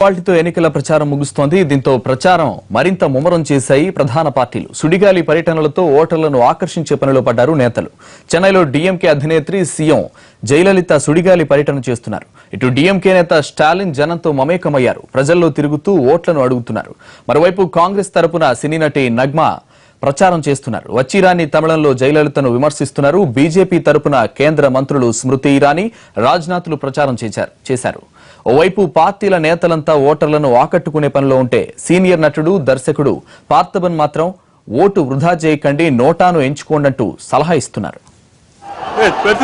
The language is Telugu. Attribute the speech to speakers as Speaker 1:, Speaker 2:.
Speaker 1: పార్టీతో ఎన్నికల ప్రచారం ముగుస్తోంది. దీంతో ప్రచారం మరింత ముమ్మరం చేశాయి ప్రధాన పార్టీలు. సుడిగాలి పర్యటనలతో ఓటర్లను ఆకర్షించే పనిలో పడ్డారు నేతలు. చెన్నైలో డీఎంకే అధినేత్రి సీఎం జయలలిత సుడిగాలి పర్యటన చేస్తున్నారు. ఇటు డీఎంకే నేత స్టాలిన్ జనంతో మమేకమయ్యారు. ప్రజల్లో తిరుగుతూ ఓట్లను అడుగుతున్నారు. మరోవైపు కాంగ్రెస్ తరపున సినీ నటి నగ్మా ప్రచారం చేస్తున్నారు. వచ్చిరాని తమిళంలో జయలలితను విమర్శిస్తున్నారు. బీజేపీ తరపున కేంద్ర మంత్రులు స్మృతి ఇరానీ, రాజ్నాథ్లు ప్రచారం చేశారు. ఓవైపు పార్టీల నేతలంతా ఓటర్లను ఆకట్టుకునే పనిలో ఉంటే సీనియర్ నటుడు, దర్శకుడు పార్థబన్ మాత్రం ఓటు వృధా చేయకండి, నోటాను ఎంచుకోండంటూ సలహా ఇస్తున్నారు.
Speaker 2: పెద్ద